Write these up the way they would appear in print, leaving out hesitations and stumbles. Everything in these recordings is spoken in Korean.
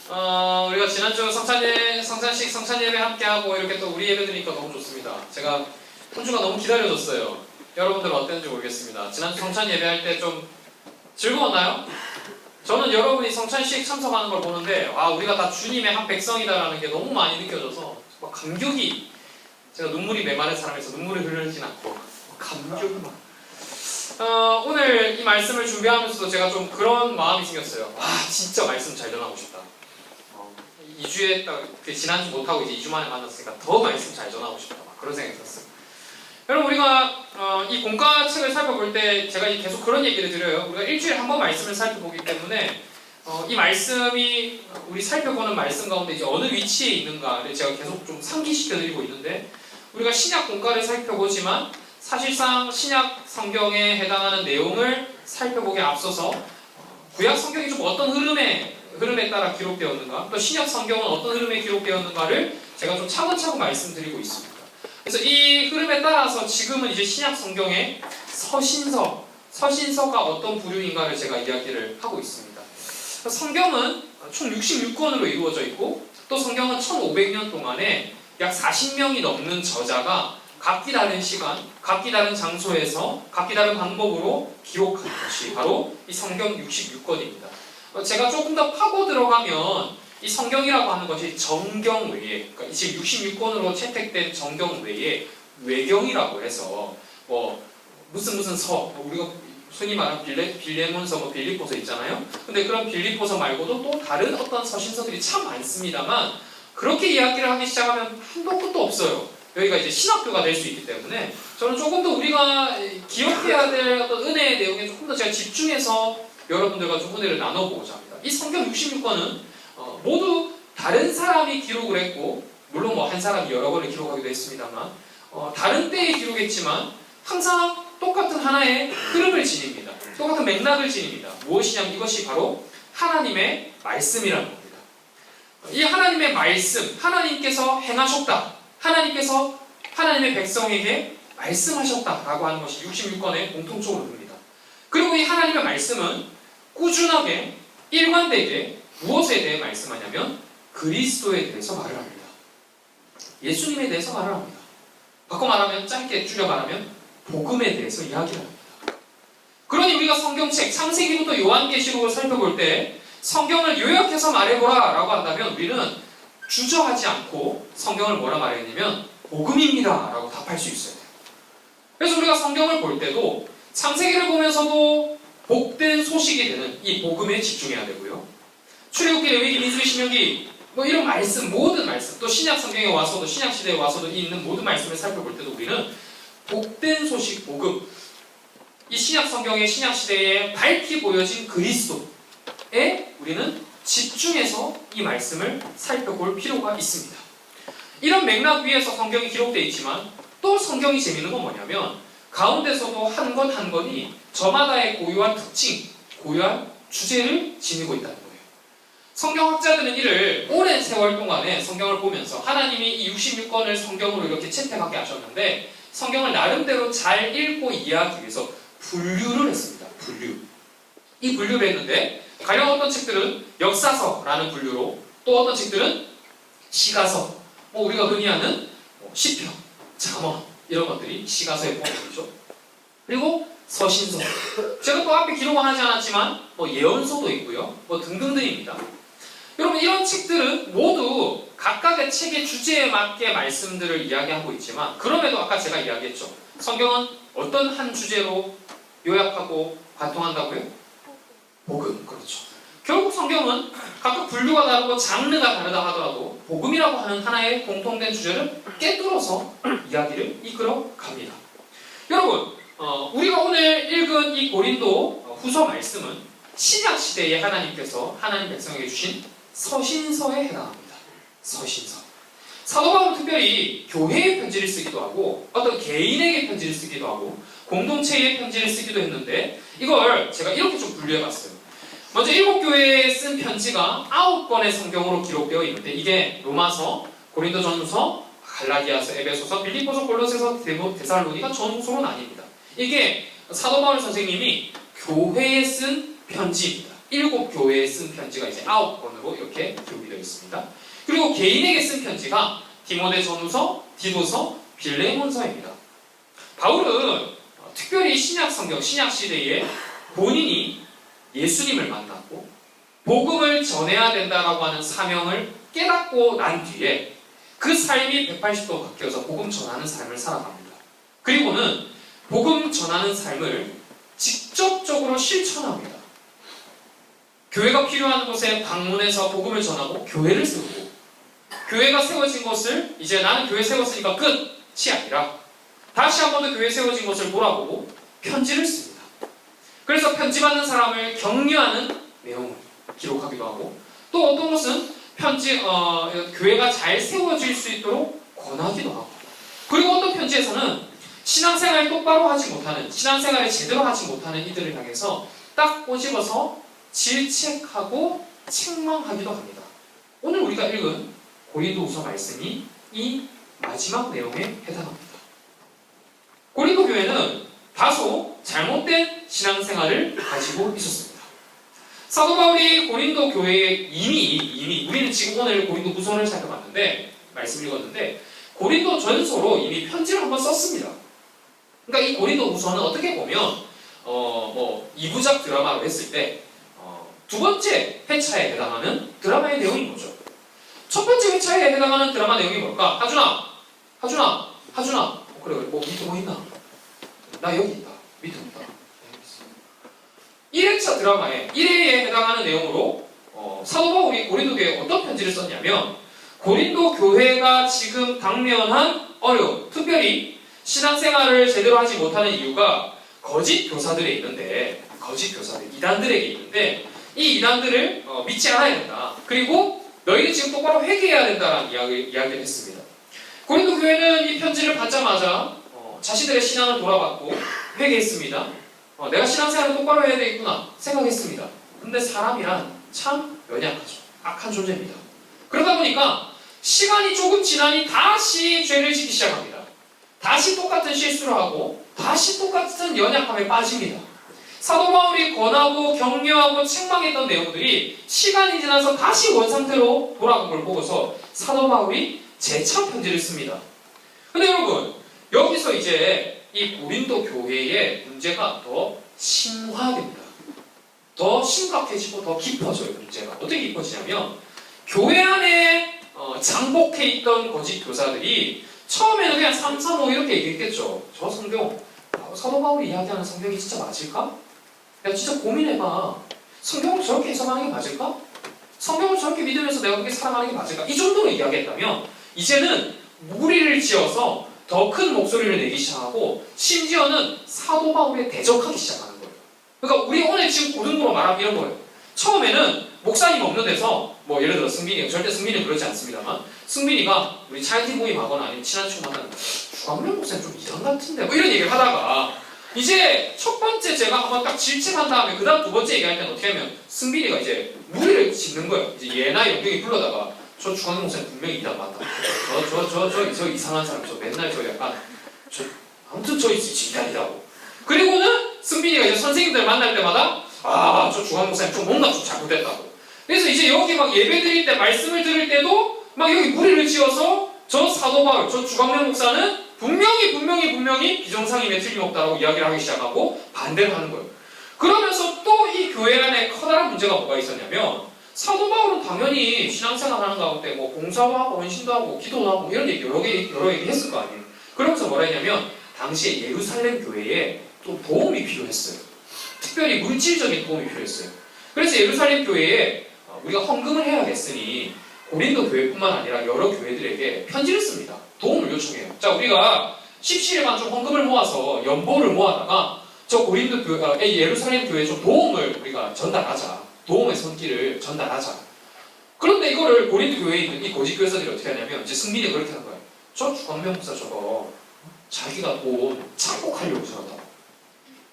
우리가 지난주 성찬식 성찬 예배 함께하고 이렇게 또 우리 예배 드리니까 너무 좋습니다. 제가 한 주가 너무 기다려졌어요. 여러분들 어땠는지 모르겠습니다. 지난주 성찬 예배할 때 좀 즐거웠나요? 저는 여러분이 성찬식 참석하는 걸 보는데 우리가 다 주님의 한 백성이다라는 게 너무 많이 느껴져서 막 감격이, 제가 눈물이 메마른 사람에서 눈물이 흐르진 않고 감격이 막 오늘 이 말씀을 준비하면서도 제가 좀 그런 마음이 생겼어요. 진짜 말씀 잘 전하고 싶다. 2주에 그 지난주 못하고 이제 2주 만에 만났으니까 더 말씀 잘 전하고 싶다. 막 그런 생각이 들었어요. 여러분, 우리가 이 공과책을 살펴볼 때 제가 계속 그런 얘기를 드려요. 우리가 일주일에 한 번 말씀을 살펴보기 때문에 이 말씀이 우리 살펴보는 말씀 가운데 이제 어느 위치에 있는가를 제가 계속 좀 상기시켜드리고 있는데, 우리가 신약 공과를 살펴보지만 사실상 신약 성경에 해당하는 내용을 살펴보기에 앞서서 구약 성경이 좀 어떤 흐름에 따라 기록되었는가, 또 신약 성경은 어떤 흐름에 기록되었는가를 제가 좀 차근차근 말씀드리고 있습니다. 그래서 이 흐름에 따라서 지금은 이제 신약 성경의 서신서가 어떤 부류인가를 제가 이야기를 하고 있습니다. 성경은 총 66권으로 이루어져 있고, 또 성경은 1500년 동안에 약 40명이 넘는 저자가 각기 다른 시간, 각기 다른 장소에서 각기 다른 방법으로 기록한 것이 바로 이 성경 66권입니다. 제가 조금 더 파고 들어가면 이 성경이라고 하는 것이 정경 외에, 그러니까 지금 66권으로 채택된 정경 외에 외경이라고 해서 무슨 서, 우리가 흔히 말하는 빌레몬서, 빌립보서 있잖아요. 근데 그런 빌립보서 말고도 또 다른 어떤 서신서들이 참 많습니다만, 그렇게 이야기를 하기 시작하면 한도 끝도 없어요. 여기가 이제 신학교가 될 수 있기 때문에 저는 조금 더 우리가 기억해야 될 어떤 은혜의 내용에 조금 더 제가 집중해서 여러분들과 좀 은혜를 나눠보고자 합니다. 이 성경 66권은 모두 다른 사람이 기록을 했고, 물론 한 사람이 여러 권을 기록하기도 했습니다만, 다른 때에 기록했지만 항상 똑같은 하나의 흐름을 지닙니다. 똑같은 맥락을 지닙니다. 무엇이냐면 이것이 바로 하나님의 말씀이라는 겁니다. 이 하나님의 말씀, 하나님께서 행하셨다, 하나님께서 하나님의 백성에게 말씀하셨다라고 하는 것이 66권의 공통적으로 봅니다. 그리고 이 하나님의 말씀은 꾸준하게 일관되게 무엇에 대해 말씀하냐면 그리스도에 대해서 말을 합니다. 예수님에 대해서 말을 합니다. 바꿔 말하면, 짧게 줄여 말하면 복음에 대해서 이야기를 합니다. 그러니 우리가 성경책 창세기부터 요한계시록을 살펴볼 때 성경을 요약해서 말해보라 라고 한다면 우리는 주저하지 않고 성경을 뭐라 말했냐면 복음입니다 라고 답할 수 있어요. 그래서 우리가 성경을 볼 때도 창세기를 보면서도 복된 소식이 되는 이 복음에 집중해야 되고요. 출애굽기, 레위기, 민수기, 신명기 이런 말씀, 모든 말씀, 또 신약 성경에 와서도, 신약 시대에 와서도 있는 모든 말씀을 살펴볼 때도 우리는 복된 소식, 복음, 이 신약 성경의 신약 시대에 밝히 보여진 그리스도에 우리는 집중해서 이 말씀을 살펴볼 필요가 있습니다. 이런 맥락 위에서 성경이 기록되어 있지만 또 성경이 재미있는 건 뭐냐면 가운데서도 한 권 한 권이 저마다의 고유한 특징, 고유한 주제를 지니고 있다는 거예요. 성경학자들은 이를 오랜 세월 동안에 성경을 보면서 하나님이 이 66권을 성경으로 이렇게 채택하게 하셨는데 성경을 나름대로 잘 읽고 이해하기 위해서 분류를 했습니다. 이 분류를 했는데 가령 어떤 책들은 역사서라는 분류로, 또 어떤 책들은 시가서, 우리가 흔히 아는 시편, 잠언 이런 것들이 시가서에 포함되죠. 그리고 서신서, 제가 또 앞에 기록은 하지 않았지만 예언서도 있고요, 등등등입니다. 여러분, 이런 책들은 모두 각각의 책의 주제에 맞게 말씀들을 이야기하고 있지만, 그럼에도 아까 제가 이야기했죠. 성경은 어떤 한 주제로 요약하고 관통한다고요? 복음, 그렇죠. 결국 성경은 각각 분류가 다르고 장르가 다르다 하더라도 복음이라고 하는 하나의 공통된 주제를 깨뚫어서 이야기를 이끌어 갑니다. 여러분, 우리가 오늘 읽은 이 고린도 후서 말씀은 신약 시대에 하나님께서 하나님 백성에게 주신 서신서에 해당합니다. 서신서. 사도 바울은 특별히 교회의 편지를 쓰기도 하고 어떤 개인에게 편지를 쓰기도 하고 공동체의 편지를 쓰기도 했는데, 이걸 제가 이렇게 좀 분류해봤어요. 먼저 7교회에 쓴 편지가 9권의 성경으로 기록되어 있는데, 이게 로마서, 고린도전서, 갈라디아서, 에베소서, 빌립보서, 골로새서, 데살로니가 전후서는 아닙니다. 이게 사도 바울 선생님이 교회에 쓴 편지입니다. 7교회에 쓴 편지가 이제 9권으로 이렇게 기록이 되어 있습니다. 그리고 개인에게 쓴 편지가 디모데전후서, 디도서, 빌레몬서입니다. 바울은 특별히 신약 성경, 신약 시대에 본인이 예수님을 만났고 복음을 전해야 된다라고 하는 사명을 깨닫고 난 뒤에 그 삶이 180도 바뀌어서 복음 전하는 삶을 살아갑니다. 그리고는 복음 전하는 삶을 직접적으로 실천합니다. 교회가 필요한 곳에 방문해서 복음을 전하고 교회를 세우고, 교회가 세워진 것을 이제 나는 교회 세웠으니까 끝이 아니라 다시 한 번 더 교회 세워진 것을 돌아보고 편지를 씁니다. 그래서 편지 받는 사람을 격려하는 내용을 기록하기도 하고, 또 어떤 것은 교회가 잘 세워질 수 있도록 권하기도 하고, 그리고 어떤 편지에서는 신앙생활을 똑바로 하지 못하는, 신앙생활을 제대로 하지 못하는 이들을 향해서 딱 꼬집어서 질책하고 책망하기도 합니다. 오늘 우리가 읽은 고린도후서 말씀이 이 마지막 내용에 해당합니다. 고린도 교회는 다소 잘못된 신앙생활을 가지고 있었습니다. 사도 바울이 고린도 교회에 이미 우리는 지금 오늘 고린도 후서를 살펴봤는데, 말씀 읽었는데 고린도 전서로 이미 편지를 한번 썼습니다. 그러니까 이 고린도 후서는 어떻게 보면 2부작 드라마로 했을 때 두 번째 회차에 해당하는 드라마의 내용인 거죠. 첫 번째 회차에 해당하는 드라마 내용이 뭘까? 하준아. 그래, 밑에 뭐 있나? 나 여기 있다. 밑에 없다. 1회차 드라마의 1회에 해당하는 내용으로 사도 바울이 고린도 교회에 어떤 편지를 썼냐면, 고린도 교회가 지금 당면한 어려움, 특별히 신앙생활을 제대로 하지 못하는 이유가 거짓 교사들에 있는데, 이단들에게 있는데, 이 이단들을 믿지 않아야 된다. 그리고 너희는 지금 똑바로 회개해야 된다라는 이야기를 했습니다. 고린도 교회는 이 편지를 받자마자 자신들의 신앙을 돌아봤고 회개했습니다. 내가 신앙생활을 똑바로 해야 되겠구나 생각했습니다. 근데 사람이란 참 연약하죠. 악한 존재입니다. 그러다 보니까 시간이 조금 지나니 다시 죄를 짓기 시작합니다. 다시 똑같은 실수를 하고 다시 똑같은 연약함에 빠집니다. 사도 바울이 권하고 격려하고 책망했던 내용들이 시간이 지나서 다시 원상태로 돌아간 걸 보고서 사도 바울이 재차 편지를 씁니다. 근데 여러분, 여기서 이제 이 고린도 교회의 문제가 더 심화됩니다. 더 심각해지고 더 깊어져요. 문제가 어떻게 깊어지냐면, 교회 안에 장복해 있던 거짓 교사들이 처음에는 그냥 3, 3, 5 이렇게 얘기했겠죠. 저 성경, 사도 바울이 이야기하는 성경이 진짜 맞을까? 야, 진짜 고민해봐. 성경을 저렇게 해석하는 게 맞을까? 성경을 저렇게 믿으면서 내가 그렇게 살아가는 게 맞을까? 이 정도로 이야기했다면 이제는 무리를 지어서 더 큰 목소리를 내기 시작하고, 심지어는 사도 바울에 대적하기 시작하는 거예요. 그러니까 우리 오늘 지금 고등부로 말하면 이런 거예요. 처음에는 목사님 없는 데서 예를 들어 승민이가, 절대 승민이는 그렇지 않습니다만, 승민이가 우리 차이팅 모임 하거나 아니면 친한 친구 만나면 주광명 목사님 좀 이상 같은데 이런 얘기를 하다가, 이제 첫 번째 제가 한번 딱 질책한 다음에 그 다음 두 번째 얘기할 때는 어떻게 하면 승빈이가 이제 무리를 짓는 거예요. 이제 얘나 영경이 불러다가 저 주광영 목사님 분명히 이단 맞다. 저 이상한 사람, 저 맨날 아무튼 저 이단이라고. 그리고는 승빈이가 이제 선생님들 만날 때마다 저 주광영 목사님 좀 뭔가 좀 잘못됐다고. 그래서 이제 여기 막 예배 드릴 때, 말씀을 들을 때도 막 여기 무리를 지어서 저 사도 바울, 저 주광영 목사는 분명히 비정상임에 틀림없다라고 이야기를 하기 시작하고 반대를 하는 거예요. 그러면서 또 이 교회 안에 커다란 문제가 뭐가 있었냐면, 사도 바울은 당연히 신앙생활 하는 가운데 봉사도 하고 헌신도 하고 기도도 하고 이런 얘기 여러 얘기 했을 거 아니에요. 그러면서 뭐라 했냐면, 당시에 예루살렘 교회에 또 도움이 필요했어요. 특별히 물질적인 도움이 필요했어요. 그래서 예루살렘 교회에 우리가 헌금을 해야겠으니 고린도 교회뿐만 아니라 여러 교회들에게 편지를 씁니다. 도움을 요청해요. 자, 우리가 십시일반 좀 헌금을 모아서 연보를 모아다가 저 고린도 교회, 예루살렘 교회에 좀 도움을 우리가 전달하자. 도움의 손길을 전달하자. 그런데 이거를 고린도 교회에 있는 이 거짓 교회사들이 어떻게 하냐면, 이제 승민이 그렇게 하는 거예요. 저 주광명 목사 저거 자기가 돈 착복하려고 저러다.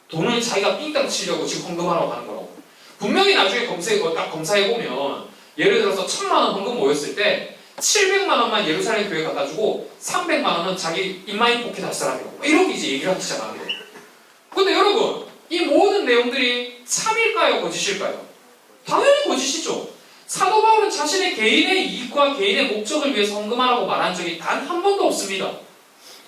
돈을 자기가 삥땅 치려고 지금 헌금하라고 하는 거라고. 분명히 나중에 검사해보면, 예를 들어서 1,000만원 헌금 모였을 때 700만원만 예루살렘 교회 갖다 주고 300만원은 자기 인마인 포켓 할 사람이라고 이렇게 이제 얘기를 하기 시작하는 거예요. 근데 여러분, 이 모든 내용들이 참일까요? 거짓일까요? 당연히 거짓이죠. 사도 바울은 자신의 개인의 이익과 개인의 목적을 위해서 헌금하라고 말한 적이 단 한 번도 없습니다.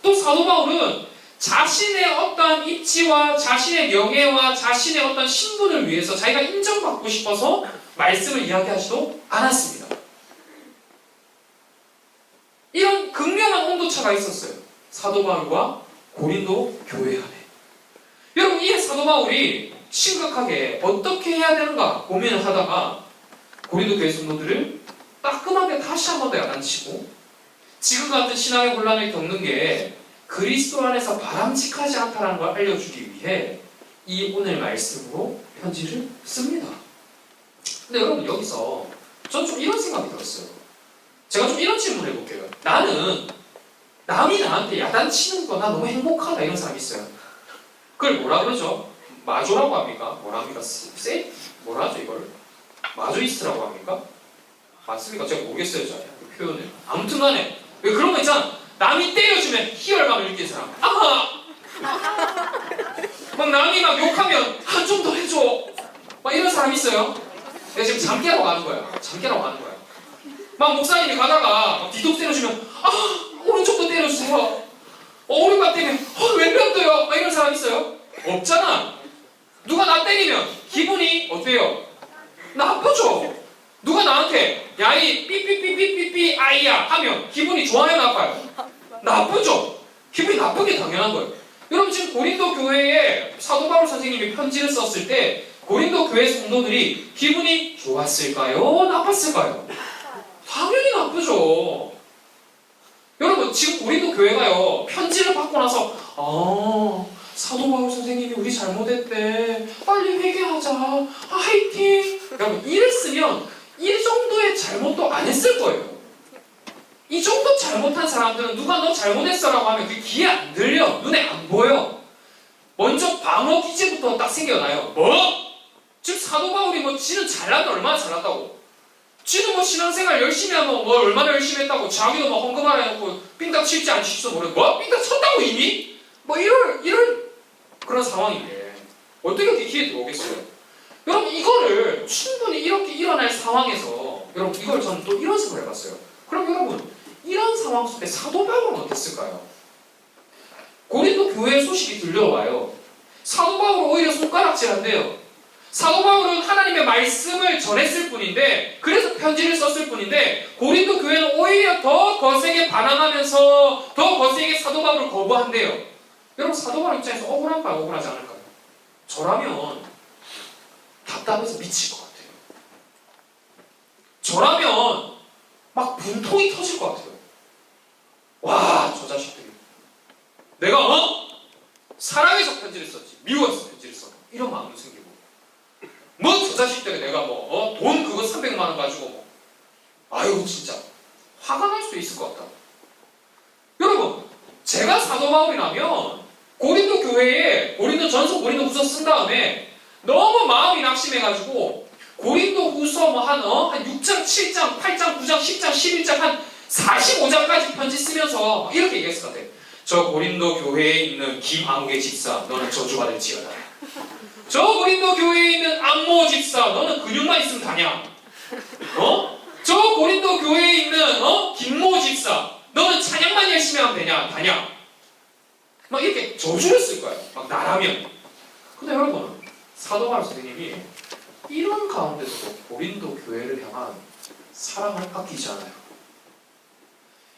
또 사도 바울은 자신의 어떠한 입지와 자신의 명예와 자신의 어떤 신분을 위해서 자기가 인정받고 싶어서 말씀을 이야기하지도 않았습니다. 이런 극명한 온도차가 있었어요. 사도 바울과 고린도 교회 안에. 여러분, 이 사도 바울이 심각하게 어떻게 해야 되는가 고민을 하다가 고린도 교회 성도들을 따끔하게 다시 한 번 더 야단치고 지금 같은 신앙의 혼란을 겪는 게 그리스도 안에서 바람직하지 않다는 걸 알려주기 위해 이 오늘 말씀으로 편지를 씁니다. 근데 여러분, 여기서 저는 좀 이런 생각이 들었어요. 제가 좀 이런 질문을 해볼게요. 나는 남이 나한테 야단치는 거 나 너무 행복하다 이런 사람 있어요. 그걸 뭐라 그러죠? 마조라고 합니까? 뭐라 합니까? 뭐라 하죠 이걸? 마조이스트라고 합니까? 맞습니까? 제가 모르겠어요. 그 표현을. 아무튼 간에 왜 그런 거 있잖아. 남이 때려주면 희열감을 느끼는 사람. 막 남이 막 욕하면 좀 더 해줘. 막 이런 사람 있어요. 내가 지금 잠깨라고 가는 거야. 잠깨라고 가는 거야. 막 목사님이 가다가 막 뒤통수 때려주면 오른쪽도 때려주세요. 오른발 때리면 왼편도요. 막 이런 사람 있어요? 없잖아. 누가 나 때리면 기분이 어때요? 나쁘죠. 누가 나한테 야이 삐삐삐삐삐삐 아이야 하면 기분이 좋아요, 나빠요? 나쁘죠. 기분이 나쁜 게 당연한 거예요. 여러분, 지금 고린도 교회에 사도 바울 선생님이 편지를 썼을 때 고린도 교회 성도들이 기분이 좋았을까요? 나빴을까요? 당연히 나쁘죠. 여러분, 지금 고린도 교회가요 편지를 받고 나서 사도 바울 선생님이 우리 잘못했대, 빨리 회개하자, 화이팅. 여러분, 이랬으면 이 정도의 잘못도 안 했을 거예요. 이 정도 잘못한 사람들은 누가 너 잘못했어라고 하면 그게 귀에 안 들려, 눈에 안 보여. 먼저 방어 기제부터 딱 생겨나요. 뭐? 지금 사도 바울이 뭐 지는 잘났다, 얼마나 잘났다고? 지는 뭐 신앙생활 열심히 하면 뭐 얼마나 열심히 했다고? 자기도 뭐 헌금하라 해놓고 삥딱 칠지 안 칠지도 모르고 뭐? 삥딱 쳤다고 이미? 뭐 이럴 그런 상황인데 어떻게 그렇게 귀에 들어오겠어요? 여러분, 이거를 충분히 이렇게 일어날 상황에서 여러분, 이걸 저는 또 이런 식으로 해봤어요. 그럼 여러분, 이런 상황 속에 사도 바울은 어땠을까요? 고린도 교회 소식이 들려와요. 사도 바울은 오히려 손가락질한대요. 사도 바울은 하나님의 말씀을 전했을 뿐인데, 그래서 편지를 썼을 뿐인데, 고린도 교회는 오히려 더 거세게 반항하면서 더 거세게 사도 바울을 거부한대요. 여러분, 사도 바울 입장에서 억울할까요? 억울하지 않을까요? 저라면 답답해서 미칠 것 같아요. 저라면 막 분통이 터질 것 같아요. 와, 저 자식들이 내가 사랑해서 편지를 썼지, 미워서 편지를 썼, 이런 마음도 생기고, 뭐 저 자식들이 내가 돈 그거 300만 원 가지고 아유 진짜 화가 날 수도 있을 것 같다. 여러분, 제가 사도 바울이라면 고린도 교회에 고린도 전서, 고린도 후서 쓴 다음에 너무 마음이 낙심해가지고 고린도 후서 한 6장, 7장, 8장, 9장, 10장, 11장 한 45장까지 편지 쓰면서 이렇게 얘기했을 것 같아요. 저 고린도 교회에 있는 김아무개 집사, 너는 저주받을지어다. 저 고린도 교회에 있는 안모 집사, 너는 근육만 있으면 다냐? 저 고린도 교회에 있는 김모 집사, 너는 찬양만 열심히 하면 되냐? 다냐? 막 이렇게 저주를 쓸 거예요. 막 나라면. 근데 여러분, 사도 바울 선생님이 이런 가운데서도 고린도 교회를 향한 사랑을 아끼지 않아요.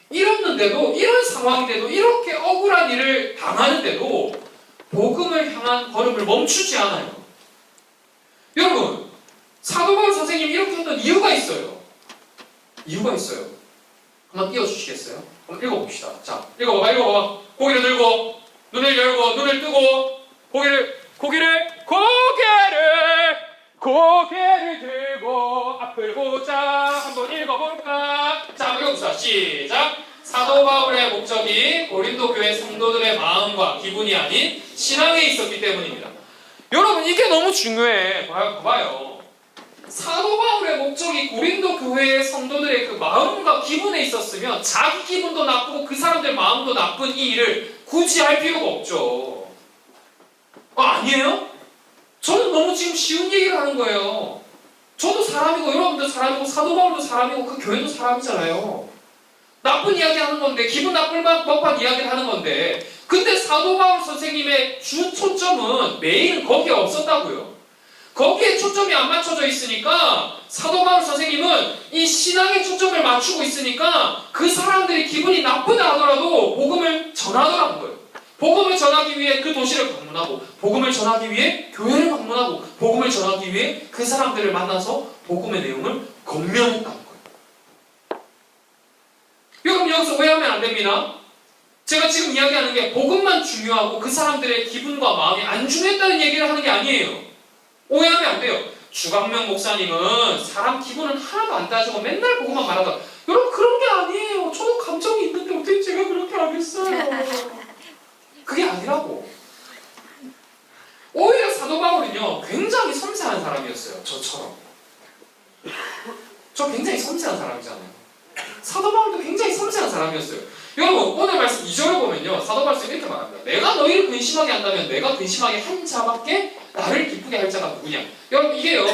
이랬는데도, 이런 상황인데도, 이렇게 억울한 일을 당하는데도 복음을 향한 걸음을 멈추지 않아요. 여러분, 사도 바울 선생님이 이렇게 했던 이유가 있어요. 이유가 있어요. 한번 띄워주시겠어요? 한번 읽어봅시다. 자, 읽어봐. 고개를 들고, 눈을 열고, 눈을 뜨고, 고개를 들고 앞을 보자. 한번 읽어볼까? 자, 한번 읽어봅시다. 시작. 사도 바울의 목적이 고린도 교회 성도들의 마음과 기분이 아닌 신앙에 있었기 때문입니다. 여러분, 이게 너무 중요해. 봐봐요. 사도 바울의 목적이 고린도 교회의 성도들의 그 마음과 기분에 있었으면 자기 기분도 나쁘고 그 사람들 마음도 나쁜 이 일을 굳이 할 필요가 없죠. 아니에요? 저는 너무 지금 쉬운 얘기를 하는 거예요. 저도 사람이고 여러분도 사람이고 사도 바울도 사람이고 그 교회도 사람이잖아요. 나쁜 이야기 하는 건데, 기분 나쁠 법한 이야기를 하는 건데, 근데 사도 바울 선생님의 주 초점은 메인은 거기에 없었다고요. 거기에 초점이 안 맞춰져 있으니까 사도 바울 선생님은 이 신앙에 초점을 맞추고 있으니까 그 사람들이 기분이 나쁘다 하더라도 복음을 전하더라는 거예요. 복음을 전하기 위해 그 도시를 방문하고, 복음을 전하기 위해 교회를 방문하고, 복음을 전하기 위해 그 사람들을 만나서 복음의 내용을 권면했다는 거예요. 여러분 여기서 오해하면 안 됩니다. 제가 지금 이야기하는 게 복음만 중요하고 그 사람들의 기분과 마음이 안 중요했다는 얘기를 하는 게 아니에요. 오해하면 안 돼요. 주광명 목사님은 사람 기분은 하나도 안 따지고 맨날 복음만 말하다. 여러분 그런 게 아니에요. 저도 감정이 있는데 어떻게 제가 그렇게 하겠어요. 그게 아니라고. 오히려 사도 바울은요 굉장히 섬세한 사람이었어요. 저처럼. 저 굉장히 섬세한 사람이잖아요. 사도 바울도 굉장히 섬세한 사람이었어요. 여러분 오늘 말씀 2절을 보면요 사도 바울은 이렇게 말합니다. 내가 너희를 근심하게 한다면 내가 근심하게 한 자밖에 나를 기쁘게 할 자가 누구냐. 여러분 이게요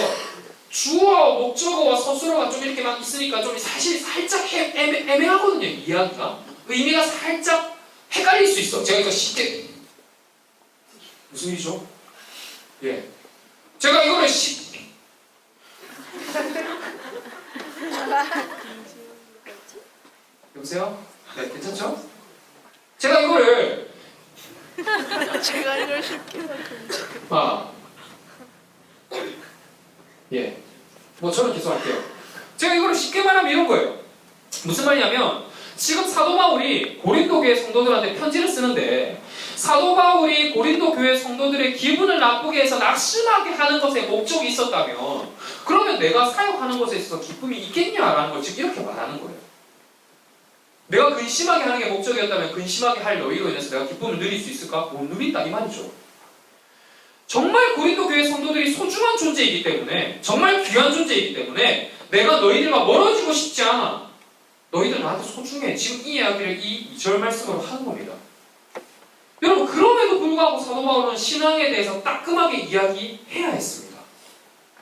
주어와 목적어와 서술어가 좀 이렇게 막 있으니까 좀 사실 살짝 애매하거든요. 이야기가 의미가 살짝 헷갈릴 수 있어. 제가 이거 쉽게 무슨 일이죠? 예, 제가 이거를 여보세요? 네, 괜찮죠? 제가 이걸 쉽게 예, 뭐 저는 계속 할게요. 제가 이거를 쉽게 말하면 이런 거예요. 무슨 말이냐면 지금 사도 바울이 고린도 교회 성도들한테 편지를 쓰는데 사도 바울이 고린도 교회 성도들의 기분을 나쁘게 해서 낙심하게 하는 것에 목적이 있었다면 그러면 내가 사역하는 것에 있어서 기쁨이 있겠냐라는 걸 지금 이렇게 말하는 거예요. 내가 근심하게 하는 게 목적이었다면 근심하게 할 너희로 인해서 내가 기쁨을 누릴 수 있을까? 못 누린다 이 말이죠. 정말 고린도 교회 성도들이 소중한 존재이기 때문에 정말 귀한 존재이기 때문에 내가 너희들과 멀어지고 싶지 않아. 너희들 나한테 소중해. 지금 이 이야기를 이 2절 말씀으로 하는 겁니다. 여러분 그럼에도 불구하고 사도 바울은 신앙에 대해서 따끔하게 이야기해야 했습니다.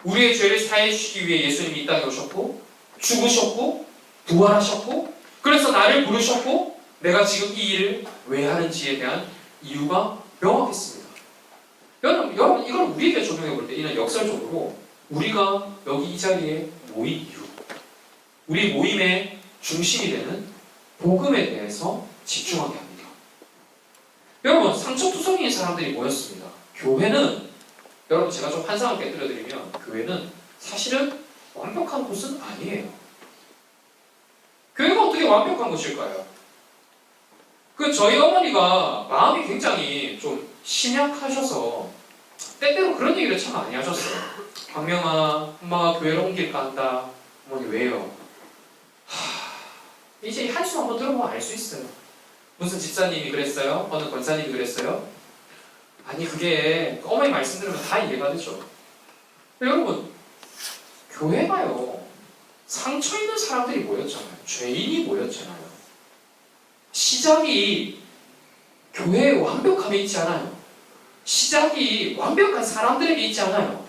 우리의 죄를 사해 주시기 위해 예수님이 이 땅에 오셨고 죽으셨고 부활하셨고 그래서 나를 부르셨고 내가 지금 이 일을 왜 하는지에 대한 이유가 명확했습니다. 여러분 이걸 우리에게 적용해 볼 때 이는 역설적으로 우리가 여기 이 자리에 모인 이유, 우리 모임의 중심이 되는 복음에 대해서 집중하게 합니다. 여러분 상처투성이인 사람들이 모였습니다. 교회는 여러분 제가 좀 환상을 깨뜨려드리면 교회는 사실은 완벽한 곳은 아니에요. 교회가 어떻게 완벽한 곳일까요? 저희 어머니가 마음이 굉장히 좀 심약하셔서 때때로 그런 얘기를 참 많이 하셨어요. 광명아, 엄마가 교회를 옮길까 한다. 어머니 왜요? 이제 한숨 한번 들어보면 알 수 있어요. 무슨 집사님이 그랬어요? 어느 권사님이 그랬어요? 아니 그게 어머니 말씀 들으면 다 이해가 되죠. 여러분 교회가요 상처 있는 사람들이 모였잖아요. 죄인이 모였잖아요. 시작이 교회의 완벽함에 있지 않아요. 시작이 완벽한 사람들에게 있지 않아요.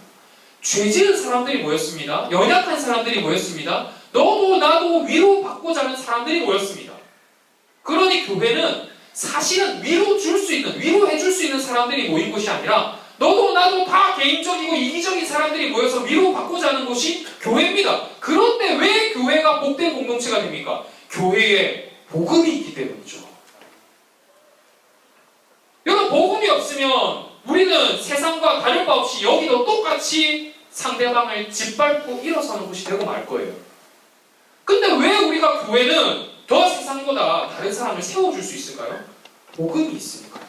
죄 지은 사람들이 모였습니다. 연약한 사람들이 모였습니다. 너도 나도 위로받고자 하는 사람들이 모였습니다. 그러니 교회는 사실은 위로해 줄 수 있는 사람들이 모인 곳이 아니라 너도 나도 다 개인적이고 이기적인 사람들이 모여서 위로받고자 하는 곳이 교회입니다. 그런데 왜 교회가 복된 공동체가 됩니까? 교회에 복음이 있기 때문이죠. 여러분 복음이 없으면 우리는 세상과 다를 바 없이 여기도 똑같이 상대방을 짓밟고 일어서는 곳이 되고 말 거예요. 근데 왜 우리가 교회는 더 세상보다 다른 사람을 세워줄 수 있을까요? 복음이 있으니까요.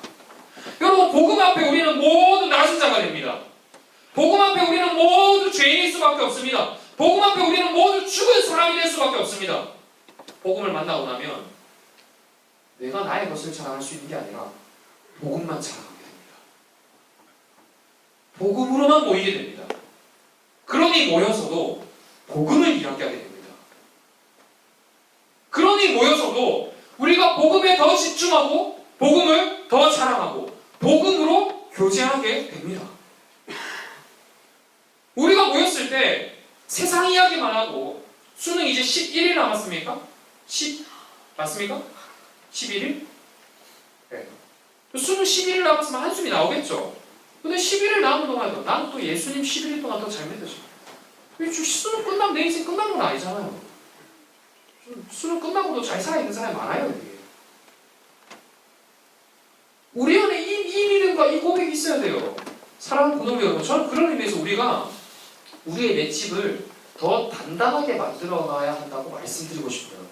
여러분 복음 앞에 우리는 모두 낮은 자가 됩니다. 복음 앞에 우리는 모두 죄인일 수밖에 없습니다. 복음 앞에 우리는 모두 죽은 사람이 될 수밖에 없습니다. 복음을 만나고 나면 내가 나의 것을 자랑할 수 있는 게 아니라 복음만 자랑하게 됩니다. 복음으로만 모이게 됩니다. 그러니 모여서도 복음을 이야기하게 됩니다. 그러니 모여서도 우리가 복음에 더 집중하고 복음을 더 자랑하고 복음으로 교제하게 됩니다. 우리가 모였을 때 세상 이야기만 하고 수능 이제 11일 남았습니까? 10? 맞습니까? 11일? 네. 수능 11일 남았으면 한숨이 나오겠죠. 근데 11일 남은 동안도 나는 또 예수님 11일 동안 더 잘 믿어져. 수능 끝나면 내 인생 끝난 건 아니잖아요. 수능 끝나고도 잘 살아있는 사람이 많아요. 이게. 우리 안에 이 믿음과 이 고백이 있어야 돼요. 사랑하는 고등부 여러분, 저는 그런 의미에서 우리가 우리의 맷집을 더 단단하게 만들어가야 한다고 말씀드리고 싶어요.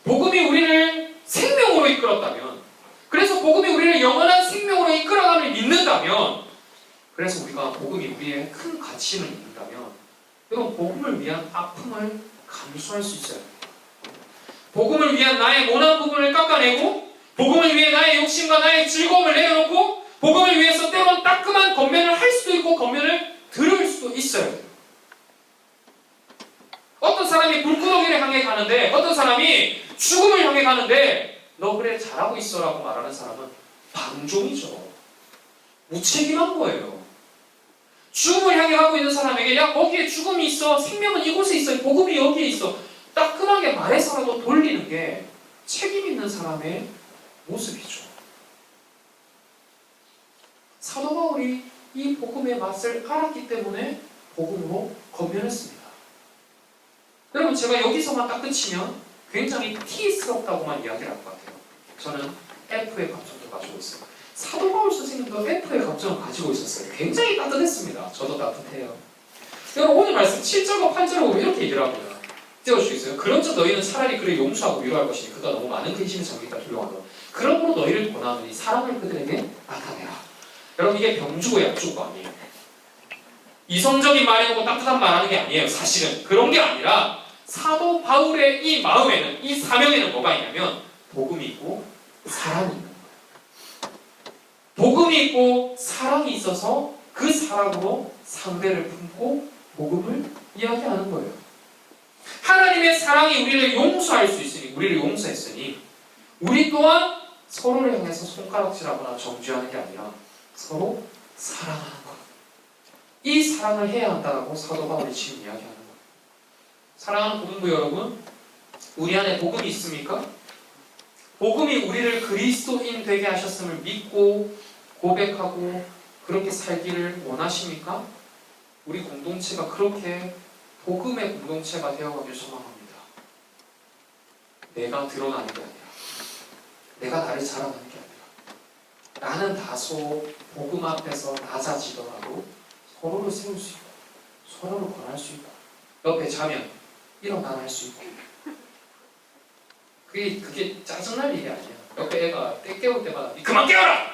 복음이 우리를 생명으로 이끌었다면, 그래서 복음이 우리를 영원한 생명으로 이끌어감을 믿는다면, 그래서 우리가 복음이 우리의 큰 가치를 믿는다면, 여러분 복음을 위한 아픔을 감수할 수 있어요. 복음을 위한 나의 모난 부분을 깎아내고, 복음을 위해 나의 욕심과 나의 즐거움을 내려놓고, 복음을 위해서 때로는 따끔한 겉면을 할 수도 있고 겉면을 들을 수도 있어요. 어떤 사람이 불구덩이를 향해 가는데, 어떤 사람이 죽음을 향해 가는데 너 그래 잘하고 있어라고 말하는 사람은 방종이죠. 무책임한 거예요. 죽음을 향해 가고 있는 사람에게 야 거기에 죽음이 있어, 생명은 이곳에 있어, 복음이 여기에 있어, 따끔하게 말해서라도 돌리는 게 책임 있는 사람의 모습이죠. 사도 바울이 이 복음의 맛을 알았기 때문에 복음으로 건면했습니다. 여러분 제가 여기서만 딱 끝이면 굉장히 T스럽다고만 이야기를 할 것 같아요. 저는 F의 감정도 가지고 있어요. 사도 바울 선생님도 F의 감정을 가지고 있었어요. 굉장히 따뜻했습니다. 저도 따뜻해요. 여러분 오늘 말씀 7절과 8절을 보면 이렇게 얘기를 합니다. 띄워주시겠어요? 그런즉 너희는 차라리 그를 용서하고 위로할 것이니 그가 너무 많은 근심에 잠기다 조용하노. 그러므로 너희를 권하노니 사랑을 그들에게 나타내라. 여러분 이게 병주고 약주고 아니에요. 이성적인 말해놓고 따뜻한 말하는 게 아니에요. 사실은 그런 게 아니라 사도 바울의 이 마음에는, 이 사명에는 뭐가 있냐면 복음이 있고 사랑이 있는 거예요. 복음이 있고 사랑이 있어서 그 사랑으로 상대를 품고 복음을 이야기하는 거예요. 하나님의 사랑이 우리를 용서할 수 있으니, 우리를 용서했으니 우리 또한 서로를 향해서 손가락질하거나 정죄하는 게 아니라 서로 사랑하는 것. 이 사랑을 해야 한다고 사도 바울이 지금 이야기하는 거예요. 사랑하는 고등부 여러분, 우리 안에 복음이 있습니까? 복음이 우리를 그리스도인 되게 하셨음을 믿고 고백하고 그렇게 살기를 원하십니까? 우리 공동체가 그렇게 복음의 공동체가 되어가길 소망합니다. 내가 드러나는 게 아니라, 내가 나를 자랑하는 게 아니라, 나는 다소 복음 앞에서 낮아지더라도 서로를 세울 수 있고 서로를 권할 수 있고 옆에 자면 일어나라 할 수 있고, 그게 짜증날 일이 아니야. 옆에 애가 때 깨울 때마다 니 그만 깨워라!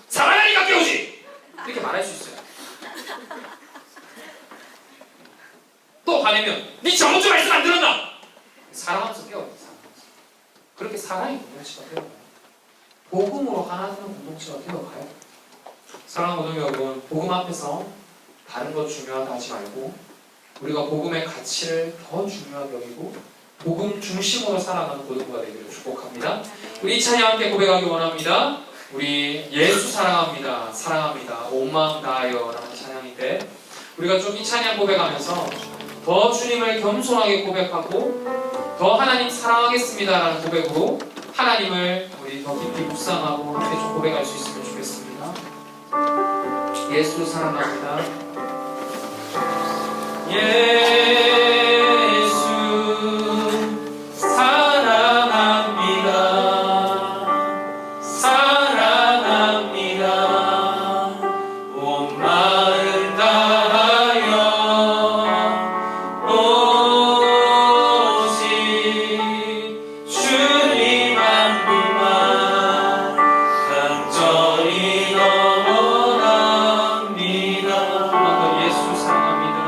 사랑하니까 깨우지! 이렇게 말할 수 있어요. 또 화내면 니 저번 주 말씀 안 들었나? 사랑하면서 깨워요. 사랑하면서. 그렇게 사랑의 공동체가 되어가요. 복음으로 하나되는 공동체가 되어가요. 사랑하는 고등 여러분, 복음 앞에서 다른 것 중요하다 하지 말고 우리가 복음의 가치를 더 중요하게 여기고 복음 중심으로 살아가는 고등부가 되기를 축복합니다. 우리 이 찬양 함께 고백하기 원합니다. 우리 예수 사랑합니다. 사랑합니다. 온 마음 다하여 라는 찬양인데, 우리가 좀 이 찬양 고백하면서 더 주님을 겸손하게 고백하고 더 하나님 사랑하겠습니다 라는 고백으로 하나님을 우리 더 깊이 묵상하고 함께 좀 고백할 수 있으면 좋겠습니다. 예수 사랑합니다. 예수 사랑합니다. 사랑합니다. 온 마음 다하여 오직 주님 한 분만 간절히 원합니다. 예수 사랑합니다.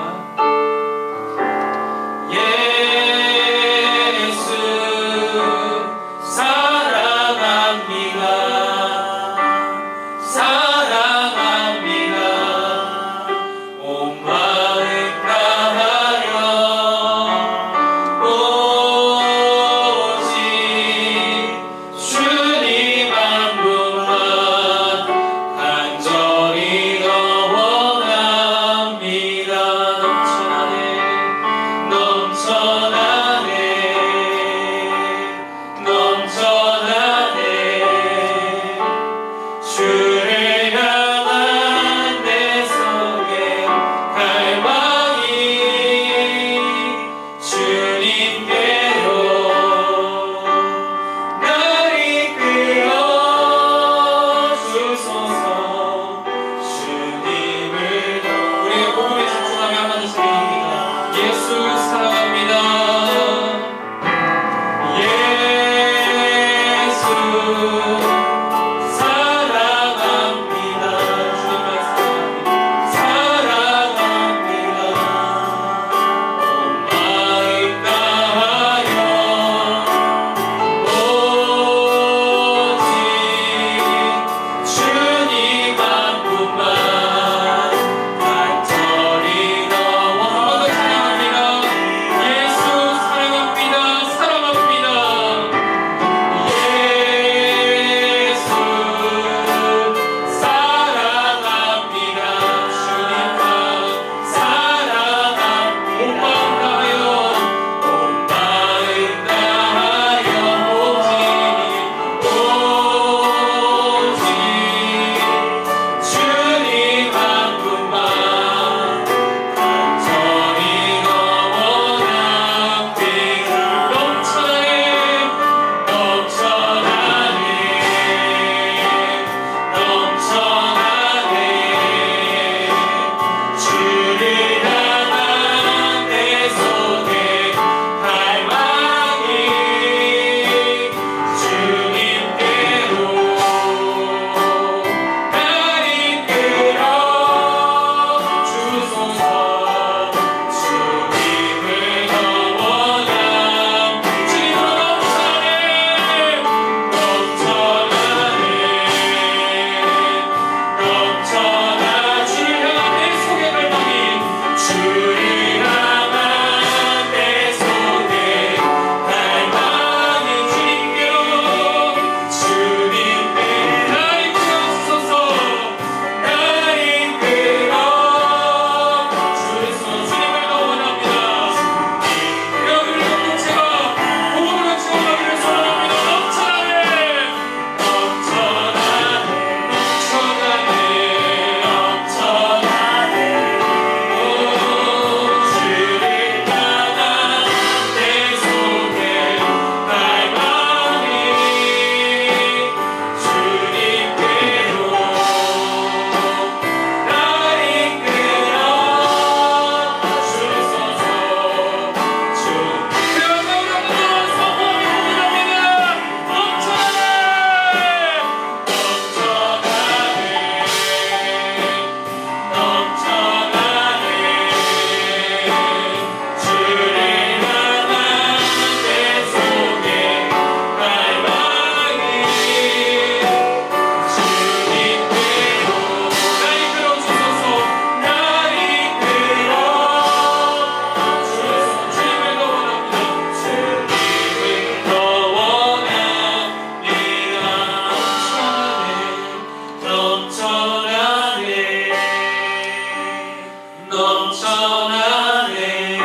넘쳐나네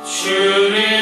주를